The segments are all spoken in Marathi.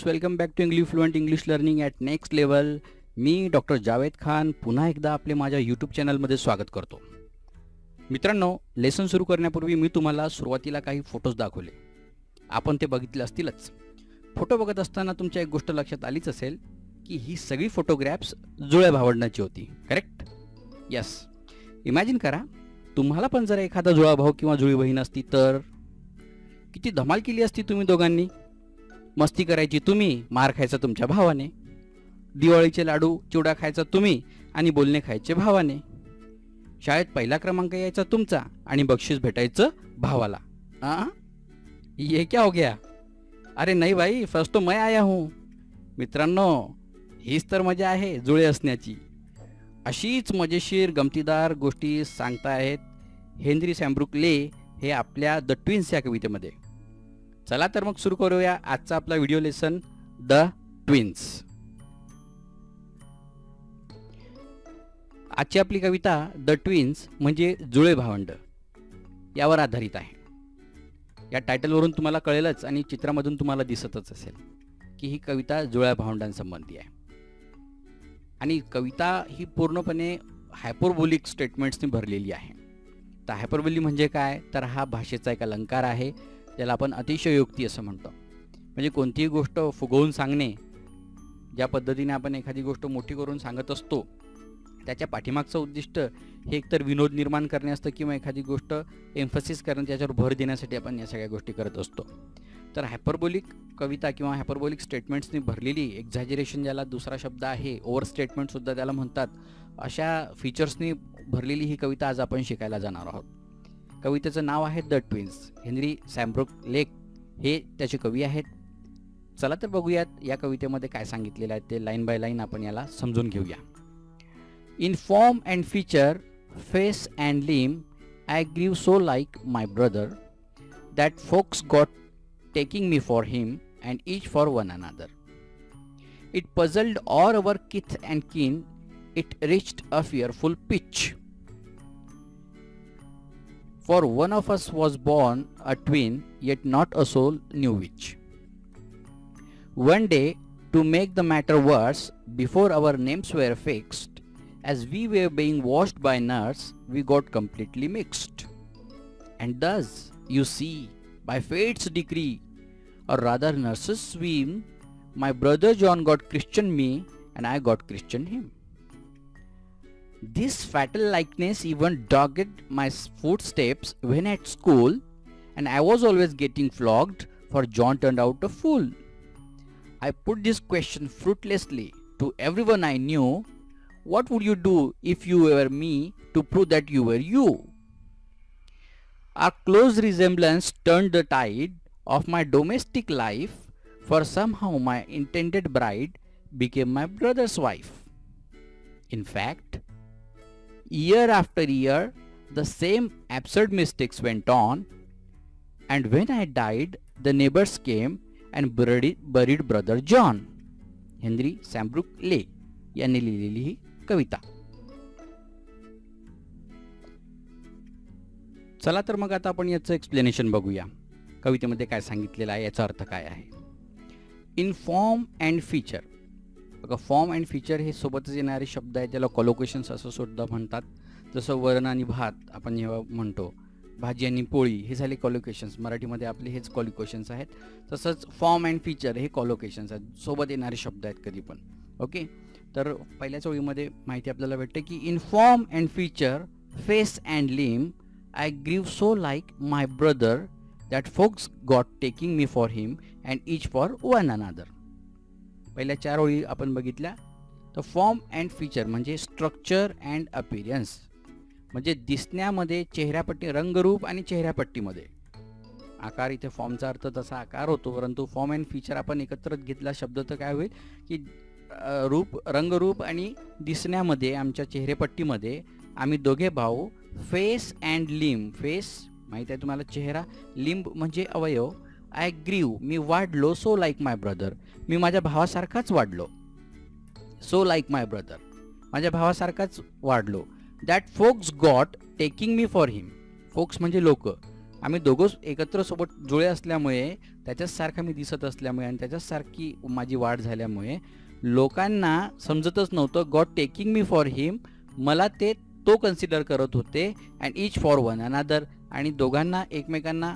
Welcome back to English fluent English learning at next level. मी डॉक्टर जावेद खान पुन्हा एकदा आपले माझ्या यूट्यूब चॅनलमध्ये स्वागत करतो. मित्रांनो, लेसन सुरू करण्यापूर्वी मी तुम्हाला सुरुवातीला काही फोटोज दाखवले. आपण ते बघितले असतीलच. फोटो बघत असताना तुमच्या एक गोष्ट लक्षात आलीच असेल की ही सगळी फोटोग्राफ्स जुळ्या भावंडांची होती. करेक्ट? यस. इमॅजिन करा, तुम्हाला पण जर एखादा जुळा भाऊ किंवा जुळी बहीण असती तर किती धमाल केली असती तुम्ही दोघांनी. मस्ती करायची तुम्ही, मार खायचा तुमच्या भावाने. दिवाळीचे लाडू चिवडा खायचा तुम्ही आणि बोलणे खायचे भावाने. शाळेत पहिला क्रमांक यायचा तुमचा आणि बक्षीस भेटायचं भावाला. ये क्या हो गया? अरे नाही भाई, फर्स्ट तो मैं आया हूँ. मित्रांनो, हीच तर मजा आहे जुळे असण्याची. अशीच मजेशीर गमतीदार गोष्टी सांगतायत हेनरी सॅम्ब्रुक ले हे आपल्या द ट्विन्स या कवितेमध्ये. चला तर मग सुरू करूया आजचा आपला व्हिडिओ लेसन, द ट्विन्स. आजची आपली कविता द ट्विन्स म्हणजे जुळे भावंड यावर आधारित आहे. या टायटलवरून तुम्हाला कळेलच आणि चित्रामधून तुम्हाला दिसतच असेल की ही कविता जुळ्या भावंडांसंबंधी आहे. आणि कविता ही पूर्णपणे हायपरबोलिक स्टेटमेंट्सनी भरलेली आहे. तर हायपरबोली म्हणजे काय? तर हा भाषेचा एक अलंकार आहे ज्याला आपण अतिशयोक्ती असं म्हणतो. म्हणजे कोणतीही गोष्ट फुगवून सांगणे, ज्या पद्धतीने आपण एखादी गोष्ट मोठी करून सांगत असतो त्याच्या पाठीमागचं उद्दिष्ट हे एकतर विनोद निर्माण करणे असतं किंवा एखादी गोष्ट एम्फसिस करणे, त्याच्यावर भर देण्यासाठी आपण या सगळ्या गोष्टी करत असतो. तर हायपरबोलिक कविता किंवा हायपरबोलिक स्टेटमेंट्सनी भरलेली, एक्झॅजरेशन ज्याला दुसरा शब्द आहे, ओव्हर स्टेटमेंटसुद्धा त्याला म्हणतात, अशा फीचर्सनी भरलेली ही कविता आज आपण शिकायला जाणार आहोत. कवितेचं नाव आहे द ट्विन्स. हेनरी सॅम्ब्रुक ले हे त्याचे कवी आहेत. चला तर बघूयात या कवितेमध्ये काय सांगितलेलं आहे ते लाईन बाय लाईन आपण याला समजून घेऊया. In form and feature, face and लिम, आय ग्रीव so like my brother that फोक्स got taking me for him and each for one another. It puzzled all our kith and kin, it reached a fearful pitch. For one of us was born a twin, yet not a soul knew which. One day, to make the matter worse, before our names were fixed, as we were being washed by nurse, we got completely mixed. And thus, you see, by fate's decree, or rather nurse's swim, my brother John got Christian me and I got Christian him. This fatal likeness even dogged my footsteps when at school, and I was always getting flogged, for John turned out a fool. I put this question fruitlessly to everyone I knew. What would you do if you were me to prove that you were you? Our close resemblance turned the tide of my domestic life, for somehow my intended bride became my brother's wife. In fact, year after year, the same absurd mistakes went on, and when I died, the neighbors came and buried brother John. Henry Sambrook Leigh यांनी लिहिलेली ही कविता. चला तर मग आता आपण याचं एक्सप्लेनेशन बघूया. कवितेमध्ये काय सांगितलेलं आहे, याचा अर्थ काय आहे. In form and feature. बघा, फॉर्म अँड फीचर हे सोबतच येणारे शब्द आहेत, ज्याला कॉलोकेशन्स असं सुद्धा म्हणतात. जसं वरण आणि भात आपण जेव्हा म्हणतो, भाजी आणि पोळी हे झाले कॉलोकेशन्स. मराठीमध्ये आपले हेच कॉलोकेशन्स आहेत. तसंच फॉर्म अँड फीचर हे कॉलोकेशन्स आहेत, सोबत येणारे शब्द आहेत कधी पण. ओके, तर पहिल्याच ओळीमध्ये माहिती आपल्याला भेटते की in form and feature, face and लिम, आय ग्रीव so like my brother that folks got taking me for him and each for one another. पहिल्या 4 ओळी आपण बघितल्या. तर फॉर्म अँड फीचर म्हणजे स्ट्रक्चर अँड अपीरियन्स, म्हणजे दिसण्यामध्ये, चेहऱ्यापट्टी, रंगरूप आणि चेहऱ्यापट्टीमध्ये. आकार, इथे फॉर्मचा अर्थ तसा आकार होतो, परंतु फॉर्म अँड फीचर आपण एकत्रित घेतला शब्द तर काय होईल की रूप, रंगरूप आणि दिसण्यामध्ये, आमच्या चेहरेपट्टीमध्ये आम्ही दोघे भाऊ, फेस अँड लिम, फेस माहीत आहे तुम्हाला, चेहरा, लिंब म्हणजे अवयव, आय ग्रीव मी वाढलो, सो लाईक माय ब्रदर मी माझ्या भावासारखाच वाढलो, सो लाईक माय ब्रदर माझ्या भावासारखाच वाढलो, दॅट फोक्स गॉट टेकिंग मी फॉर हिम, फोक्स म्हणजे लोक, आम्ही दोघं एकत्र सोबत जुळे असल्यामुळे, त्याच्याच सारखा मी दिसत असल्यामुळे आणि त्याच्याच सारखी माझी वाढ झाल्यामुळे लोकांना समजतच नव्हतं. गॉड टेकिंग मी फॉर हिम, मला ते तो कन्सिडर करत होते. And each for one another, आणि दोघांना एकमेकांना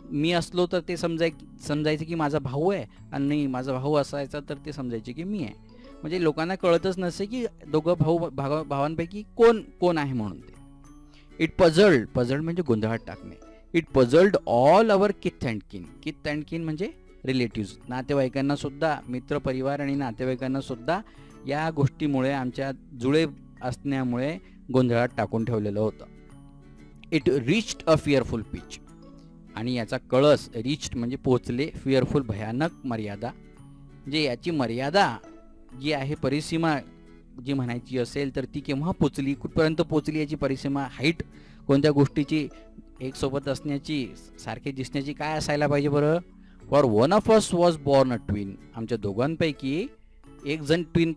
मी असलो तर ते समजायचं की माझा भाऊ आहे, आणि माझा भाऊ असायचा तर ते समजायचे की मी आहे. म्हणजे लोकांना कळतच नसे की दोघं भावांपैकी कोण कोण आहे म्हणून. ते इट पझल्ड म्हणजे गोंधळात टाकणे. इट पझल्ड ऑल अवर किथ अँड किन म्हणजे रिलेटिव्स, नातेवाईकांना सुद्धा, मित्रपरिवार आणि नातेवाईकांना सुद्धा या गोष्टीमुळे, आमच्या जुळे असण्यामुळे गोंधळात टाकून ठेवलेलं होतं. It reached a fearful pitch, आणि याचा कळस, रिच्ड म्हणजे पोचले, फिअरफुल भयानक मर्यादा, म्हणजे याची मर्यादा जी आहे, परिसीमा जी म्हणायची असेल तर ती केव्हा पोचली, कुठपर्यंत पोचली, याची परिसीमा, हाईट कोणत्या गोष्टीची, एक सोबत असण्याची, सारखे दिसण्याची काय असायला पाहिजे बरं. For one of us was born a twin, आमच्या दोघांपैकी एक जण ट्विन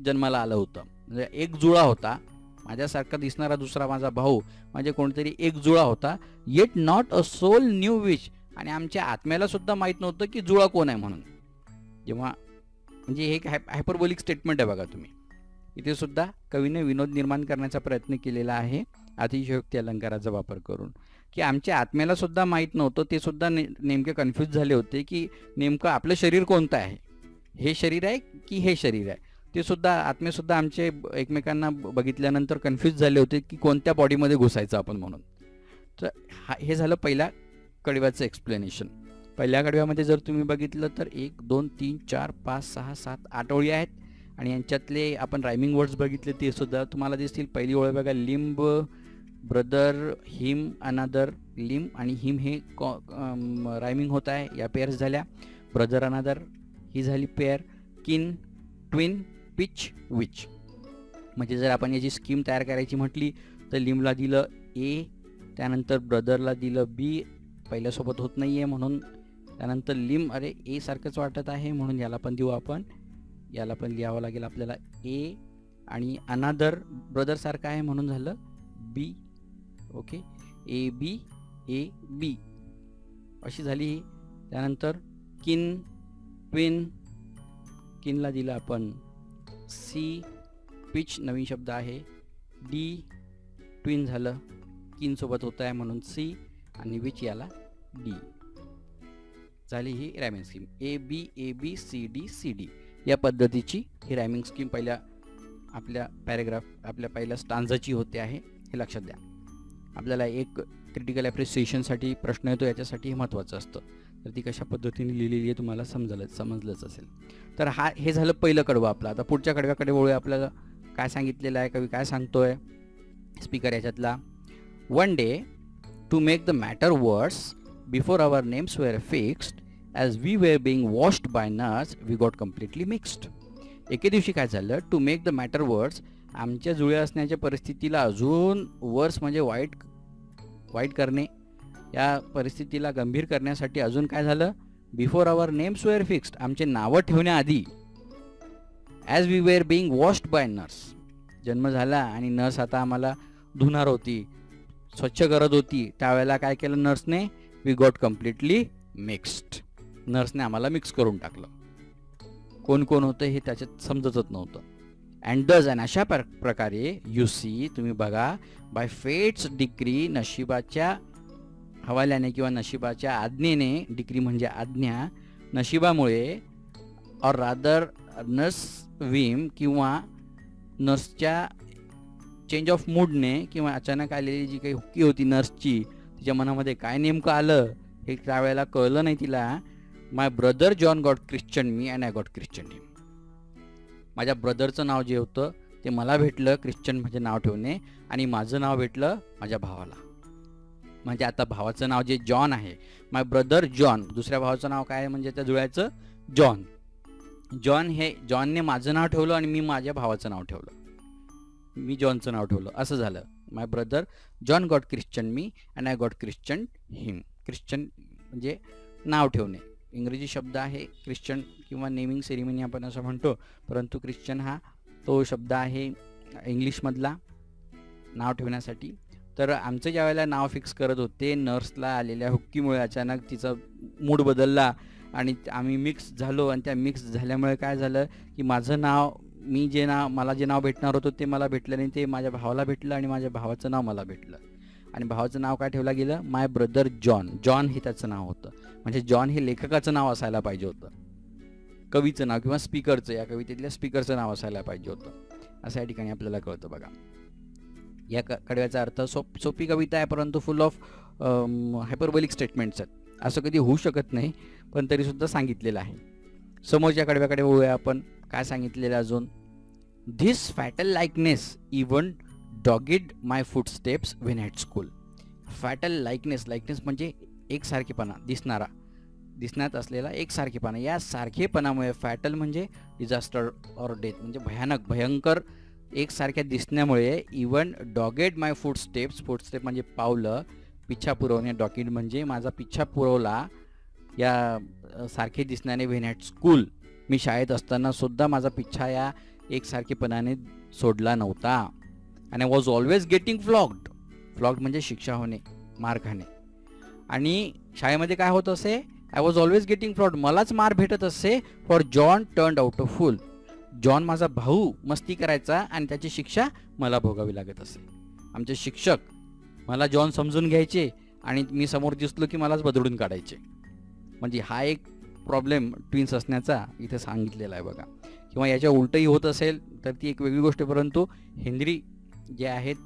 जन्माला आलं होतं, म्हणजे एक जुळा होता. माझ्यासारखा दिसणारा दुसरा माझा भाऊ म्हणजे कोणतरी एक जुळा होता. Yet not a soul knew which, आणि आमच्या आत्म्याला सुद्धा माहीत नव्हतं की जुळा कोण आहे म्हणून. जेव्हा म्हणजे हे एक हायपरबोलिक स्टेटमेंट आहे बघा तुम्ही. इथे सुद्धा कवीने विनोद निर्माण करण्याचा प्रयत्न केलेला आहे अतिशयोक्ती अलंकाराचा वापर करून, की आमच्या आत्म्याला सुद्धा माहीत नव्हतं, ते सुद्धा नेमके कन्फ्यूज झाले होते की नेमकं आपलं शरीर कोणतं आहे, हे शरीर आहे की हे शरीर आहे. ते सुद्धा, आत्मेसुद्धा आमचे एकमेकांना बघितल्यानंतर कन्फ्यूज झाले होते की कोणत्या बॉडीमध्ये घुसायचं आपण म्हणून. तर हे झालं पहिल्या कडव्याचं एक्सप्लेनेशन. पहिल्या कडव्यामध्ये जर तुम्ही बघितलं तर 1 2 3 4 5 6 7 8 ओळी आहेत, आणि यांच्यातले आपण रायमिंग वर्ड्स बघितले ते सुद्धा तुम्हाला दिसतील. पहिली ओळ बघा, लिंब, ब्रदर, हिम, अनादर. लिंब आणि हिम हे रायमिंग होत आहे, या पेअर्स झाल्या. ब्रदर अनादर ही झाली पेअर. किन, ट्विन, पिच, विच. म्हणजे जर आपण याची स्कीम तयार करायची म्हटली तर लिंबला दिलं ए, त्यानंतर ब्रदरला दिलं बी, पहिल्यासोबत होत नाही आहे म्हणून. त्यानंतर लिंब, अरे ए सारखंच वाटत आहे म्हणून याला पण देऊ आपण, याला पण लिहावं लागेल आपल्याला ए. आणि अनादर ब्रदरसारखं आहे म्हणून झालं बी. Okay, A B, A B अशी झाली ही. त्यानंतर किन, ट्विन, किनला दिलं आपण सी. पिच नवीन शब्द आहे, डी. ट्विन झालं, किनसोबत होत आहे म्हणून सी, आणि विच याला डी. झाली ही rhyming scheme. A B C D C D या पद्धतीची ही रायमिंग स्कीम पहिल्या आपल्या पॅरेग्राफ, आपल्या पहिल्या स्टांजाची होते आहे, हे लक्षात द्या. आपल्याला एक क्रिटिकल ॲप्रिसिएशनसाठी प्रश्न येतो, याच्यासाठी हे महत्त्वाचं असतं. तर ती कशा पद्धतीने लिहिलेली आहे तुम्हाला समजलंच असेल. तर हे झालं पहिलं कडवं आपलं. आता पुढच्या कडव्याकडे वळूया. आपल्याला काय सांगितलेलं आहे, कवी काय सांगतोय स्पीकर याच्यातला. One day to make the matter worse, before our names were fixed, as we were being washed by nurse, we got completely mixed. एके दिवशी काय झालं, टू मेक द मॅटर वर्स, आमच्या जुळ्या असण्याच्या परिस्थितीला अजून वर्स म्हणजे वाईट करणे, या परिस्थितीला गंभीर करण्यासाठी अजून काय झालं, before our names were fixed, आमचे नावं ठेवण्याआधी, as we were being washed by nurse, जन्म झाला आणि नर्स आता आम्हाला धुणार होती, स्वच्छ करत होती, त्यावेळेला काय केलं नर्सने, वी गॉट कम्प्लिटली मिक्स्ड, नर्सने आम्हाला मिक्स करून टाकलं. कोण कोण होतं हे त्याच्यात समजतच नव्हतं. अँड डज, आणि अशा प्रकारे यू सी, तुम्ही बघा, बाय फेट्स डिक्री, नशिबाच्या हवाल्याने किंवा नशिबाच्या आज्ञेने, डिक्री म्हणजे आज्ञा, नशिबामुळे, और रादर नर्स विम, किंवा नर्सच्या चेंज ऑफ मूडने, किंवा अचानक आलेली जी काही हुक्की होती नर्सची, तिच्या मनामध्ये काय नेमकं आलं हे त्यावेळेला कळलं नाही तिला. My brother John got christened me and I got christened him. माझ्या ब्रदरचं नाव जे होतं ते मला भेटलं, ख्रिश्चन म्हणजे नाव ठेवणे, आणि माझं नाव भेटलं माझ्या भावाला. म्हणजे आता भावाचं नाव जे जॉन आहे, माय ब्रदर जॉन, दुसऱ्या भावाचं नाव काय आहे म्हणजे त्या जुळ्याचं जॉन. जॉनने माझं नाव ठेवलं आणि मी माझ्या भावाचं नाव ठेवलं, मी जॉनचं नाव ठेवलं, असं झालं. My brother John got christened me and I got christened him. Christened म्हणजे नाव ठेवणे, इंग्रजी शब्द आहे ख्रिश्चन, किंवा नेमिंग सेरिमनी आपण असं म्हणतो, परंतु ख्रिश्चन हा तो शब्द आहे इंग्लिशमधला नाव ठेवण्यासाठी. तर तर आमचं ज्या वेळेला नाव फिक्स करत होते, नर्सला आलेल्या हुक्कीमुळे अचानक तिचा मूड बदलला आणि आम्ही मिक्स झालो आणि त्या मिक्स झाल्यामुळे काय झालं की माझं नाव, मला जे नाव भेटणार होतं ते मला भेटलं नाही, ते माझ्या भावाला भेटलं आणि माझ्या भावाचं नाव मला भेटलं. आणि भावाचं नाव काय ठेवलं गेलं, माय ब्रदर जॉन. जॉन हे त्याचं नाव होतं. म्हणजे जॉन हे लेखकाचं नाव असायला पाहिजे होतं, कवीचं नाव किंवा स्पीकरचं, या कवितेतल्या स्पीकरचं नाव असायला पाहिजे होतं, असं या ठिकाणी आपल्याला कळतं बघा. या कडव्याचा अर्थ सोपी कविता आहे, परंतु फुल ऑफ हायपरबोलिक स्टेटमेंट्स आहेत. असं कधी होऊ शकत नाही, पण तरीसुद्धा सांगितलेलं आहे. समोरच्या कडव्याकडे वळूया आपण. काय सांगितलेलं अजून, this fatal likeness even dogged my footsteps when at school. Fatal likeness म्हणजे एकसारखेपणा, दिसण्यात असलेला एकसारखेपणा. या सारखेपणामुळे, फॅटल म्हणजे डिझास्टर ऑर डेथ, म्हणजे भयंकर एकसारख्या दिसण्यामुळे, इवन डॉगेड माय फुटस्टेप्स म्हणजे पावलं, पिच्छा पुरवणे, डॉगिड म्हणजे माझा पिच्छा पुरवला, या सारखे दिसण्याने व्हेन ॲट स्कूल, मी शाळेत असताना सुद्धा माझा पिच्छा या एकसारखेपणाने सोडला नव्हता. आणि वॉज ऑलवेज गेटिंग फ्लॉग्ड म्हणजे शिक्षा होणे, मार खाणे. आणि शाळेमध्ये काय होत असे, I was always getting flogged, मलाच मार भेटत असे. For John turned out a fool, John माझा भाऊ मस्ती करायचा आणि त्याची शिक्षा मला भोगावी लागत असे. आमचे शिक्षक मला जॉन समजून घ्यायचे आणि मी समोर दिसलो की मलाच बदलून काढायचे. म्हणजे हा एक प्रॉब्लेम ट्विन्स असण्याचा इथे सांगितलेला आहे बघा. किंवा याच्या उलटही होत असेल तर ती एक वेगळी गोष्ट, परंतु हेनरी जे आहेत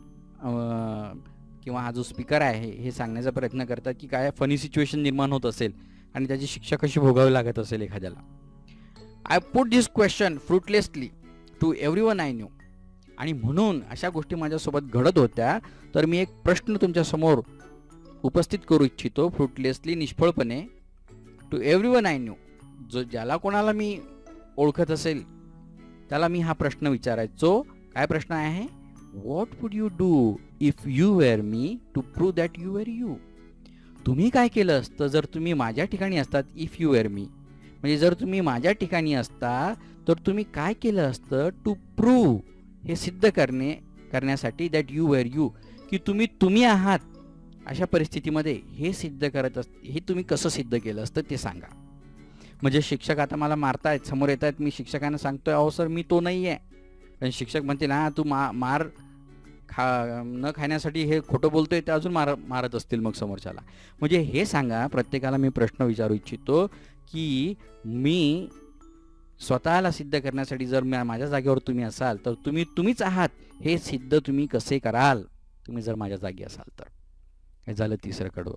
किंवा हा जो स्पीकर आहे हे सांगण्याचा प्रयत्न करतात की काय फनी सिच्युएशन निर्माण होत असेल आणि त्याची शिक्षा कशी भोगावी लागत असेल एखाद्याला. I put this question fruitlessly to everyone I knew. आणि म्हणून अशा गोष्टी माझ्यासोबत घडत होत्या, तर मी एक प्रश्न तुमच्यासमोर उपस्थित करू इच्छितो, फ्रुटलेसली, निष्फळपणे, टू एव्हरीवन आय न्यू, ज्याला कोणाला मी ओळखत असेल त्याला मी हा प्रश्न विचारायचो. काय प्रश्न आहे, what would you do if you were me to prove that you were you. तुम्ही काय केलं असतं जर तुम्ही माझ्या ठिकाणी असतात, इफ यू वेअर मी म्हणजे जर तुम्ही माझ्या ठिकाणी असता तर तुम्ही काय केलं असतं, टू प्रूव्ह हे सिद्ध करण्यासाठी, दॅट यू वेअर यू की तुम्ही आहात अशा परिस्थितीमध्ये, हे सिद्ध करत हे तुम्ही कसं सिद्ध केलं असतं ते सांगा. म्हणजे शिक्षक आता मला मारतायत, समोर येत आहेत, मी शिक्षकांना सांगतोय अहो सर मी तो नाही आहे, पण शिक्षक म्हणतील हा तू मार न खाण्यासाठी हे खोटं बोलतोय, ते अजून मारत असतील मग समोरच्याला. म्हणजे हे सांगा, प्रत्येकाला मी प्रश्न विचारू इच्छितो की मी स्वतःला सिद्ध करण्यासाठी जर माझ्या जागेवर तुम्ही असाल तर तुम्हीच आहात हे सिद्ध तुम्ही कसे कराल, तुम्ही जर माझ्या जागी असाल तर. हे झालं तिसरं कडवं.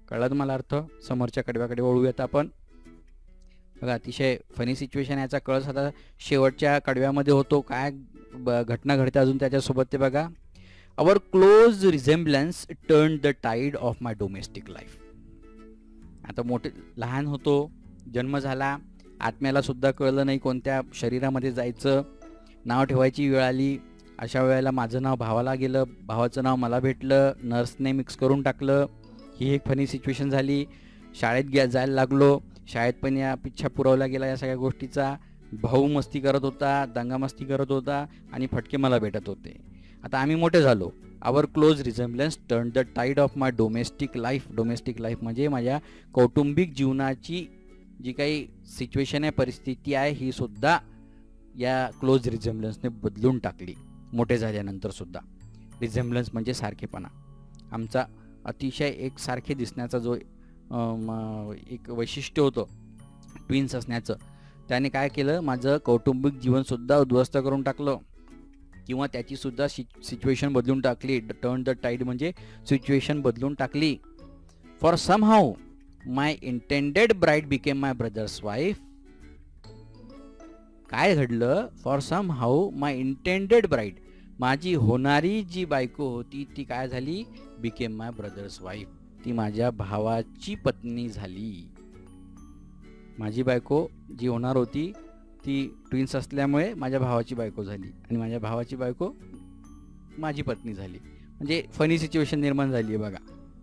कळलं तुम्हाला अर्थ. समोरच्या कडव्याकडे वळूयात आपण. बघा, अतिशय फनी सिच्युएशन. याचा कळस आता शेवटच्या कडव्यामध्ये होतो. काय घटना घडते अजून त्याच्यासोबत ते बघा. Our close resemblance turn the tide of my domestic life. आता लहान होतो, जन्म झाला, आत्म्याला सुद्धा कळलं नाही कोणत्या शरीरामध्ये जायचं, नाव ठेवायची वेळ आली. अशा वेळेला माझं नाव भावाला गेलं, भावाचं नाव मला भेटलं, नर्सने मिक्स करून टाकलं. ही एक फनी सिच्युएशन झाली. शाळेत जायला लागलो, शाळेत पण या पिच्छा पुरवला गेला या सगळ्या गोष्टीचा. भाऊ मस्ती करत होता, दंगामस्ती करत होता आणि फटके मला भेटत होते. आता आम्ही मोठे झालो. Our close resemblance turn the tide of my domestic life. Domestic life म्हणजे माझ्या कौटुंबिक जीवनाची जी काही सिच्युएशन आहे, परिस्थिती आहे, ही सुद्धा या क्लोज रिझेम्बलन्सने बदलून टाकली मोठे झाल्यानंतर सुद्धा. रिझेम्बलन्स म्हणजे सारखेपणा. आमचा अतिशय एकसारखे दिसण्याचा जो एक वैशिष्ट्य होतं ट्विन्स असण्याचं, त्याने काय केलं, माझं कौटुंबिक जीवनसुद्धा उद्ध्वस्त करून टाकलं किंवा त्याचीसुद्धा सिच्युएशन बदलून टाकली. टर्न द टाईड म्हणजे सिच्युएशन बदलून टाकली. For somehow my intended bride became my brother's wife. काय घडलं, for somehow my intended bride, माझी होणारी जी बायको होती ती काय झाली, बिकेम माय ब्रदर्स वाईफ, ती माझ्या भावाची पत्नी झाली. माझी बायको जी होणार होती ती ट्विन्स असल्यामुळे माझ्या भावाची बायको झाली आणि माझ्या भावाची बायको माझी पत्नी झाली. म्हणजे फनी सिच्युएशन निर्माण झाली आहे बघा.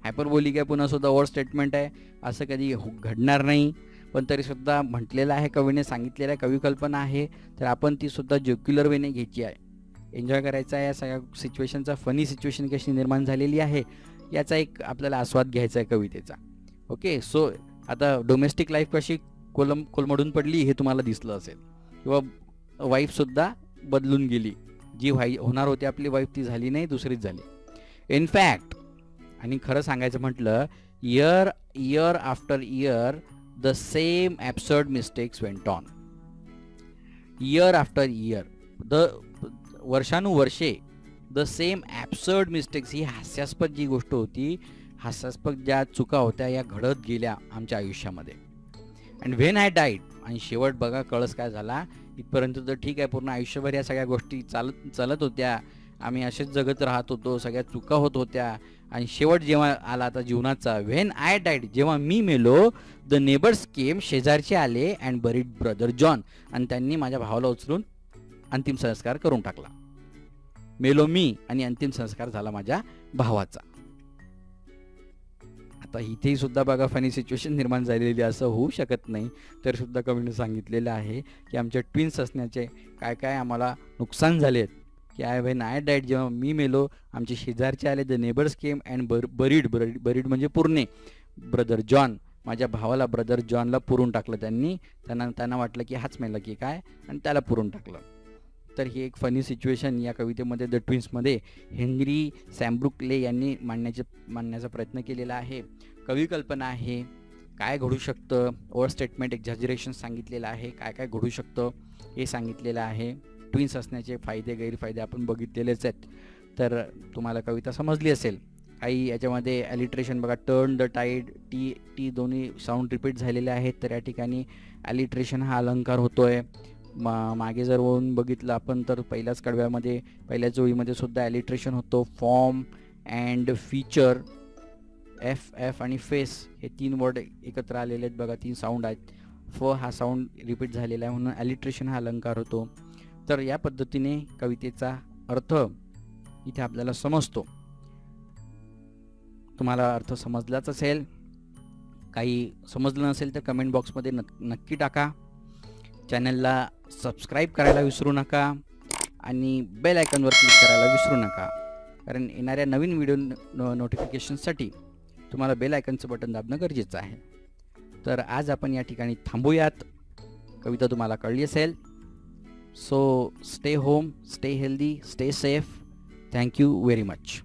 हायपरबोलिक आहे, पुन्हा सुद्धा ओव्हर स्टेटमेंट आहे, असं कधी घडणार नाही, पण तरीसुद्धा म्हटलेलं आहे, कवीने सांगितलेलं आहे, कविकल्पना आहे, तर आपण ती सुद्धा जोक्युलर वेने घ्यायची आहे. एन्जॉय करायचा आहे, या सगळ्या सिच्युएशनचा फनी सिच्युएशन कशी निर्माण झालेली आहे याचा एक आपल्याला आस्वाद घ्यायचा आहे कवितेचा. ओके, सो आता डोमेस्टिक लाईफ कशी कोलमडून पडली हे तुम्हाला दिसलं असेल, किंवा वाईफसुद्धा बदलून गेली. जी होणार होती आपली वाईफ ती झाली नाही, दुसरीच झाली. इनफॅक्ट आणि खरं सांगायचं म्हटलं, year after year the same absurd mistakes went on. Year after year, वर्षानुवर्षे द सेम ॲब्सर्ड मिस्टेक्स, ही हास्यास्पद जी गोष्ट होती, हास्यास्पद ज्या चुका होत्या या घडत गेल्या आमच्या आयुष्यामध्ये. अँड व्हेन आय डाईड, आणि शेवट बघा कळस काय झाला. इथपर्यंत तर ठीक आहे, पूर्ण आयुष्यभर या सगळ्या गोष्टी चालत होत्या, आम्ही असेच जगत राहत होतो, सगळ्या चुका होत होत्या. आणि शेवट जेव्हा आला आता जीवनाचा, व्हेन आय डाईड, जेव्हा मी मेलो, द नेबर्स केम, शेजारचे आले, अँड बरीड ब्रदर जॉन, आणि त्यांनी माझ्या भावाला उचलून अंतिम संस्कार करून टाकला. मेलो मी आणि अंतिम संस्कार झाला माझ्या भावाचा. आता इथेही सुद्धा बघा फनी सिच्युएशन निर्माण झालेली, असं होऊ शकत नाही. तर सुद्धा कवीने सांगितलेलं आहे की आमच्या ट्विन्स असण्याचे काय काय आम्हाला नुकसान झालेत. की व्हेन आय डाईड, जेव्हा मी मेलो, आमचे शेजारचे आले, the neighbours came and buried म्हणजे पुरणे, ब्रदर जॉन, माझ्या भावाला ब्रदर जॉनला पुरून टाकलं त्यांनी. त्यांना वाटलं की हाच मेला की काय, आणि त्याला पुरून टाकलं. तर ही एक फनी सिच्युएशन या कवितेमध्ये द ट्विन्समध्ये हेनरी सॅम्ब्रुक ले यांनी मांडण्याचा प्रयत्न केलेला आहे. कवी कल्पना आहे, काय घडू शकतं, ओव्हर स्टेटमेंट, एक्झॅजरेशन सांगितलेलं आहे, काय काय घडू शकतं हे सांगितलेलं आहे. ट्विन्स असण्याचे फायदे गैरफायदे आपण बघितलेलेच आहेत. तर तुम्हाला कविता समजली असेल. काही याच्यामध्ये ॲलिट्रेशन बघा, टर्न द टाईड, टी दोन्ही साऊंड रिपीट झालेले आहेत. तर या ठिकाणी ॲलिट्रेशन हा अलंकार होतोय. मागे जर वळून बघितलं आपण तर पहिल्याच कडव्यामध्ये पहिल्याच ओळीमध्ये सुद्धा ॲलिट्रेशन होतो. फॉर्म अँड फीचर, एफ आणि फेस हे 3 वर्ड एकत्र आलेले आहेत बघा, 3 साऊंड आहेत. हा साऊंड रिपीट झालेला आहे म्हणून ॲलिट्रेशन हा अलंकार होतो. तर या पद्धतीने कवितेचा अर्थ इथे आपल्याला समजतो. तुम्हाला अर्थ समजलाच असेल. काही समजलं नसेल तर कमेंट बॉक्समध्ये नक्की टाका. चॅनलला सबस्क्राईब करायला विसरू नका आणि बेल आयकॉनवर क्लिक करायला विसरू नका, कारण येणाऱ्या नवीन व्हिडिओ नोटिफिकेशनसाठी तुम्हाला बेल आयकॉनचं बटन दाबणं गरजेचं आहे. तर आज आपण या ठिकाणी थांबूयात. कविता तुम्हाला कळली असेल. So stay home, stay healthy, stay safe. Thank you very much.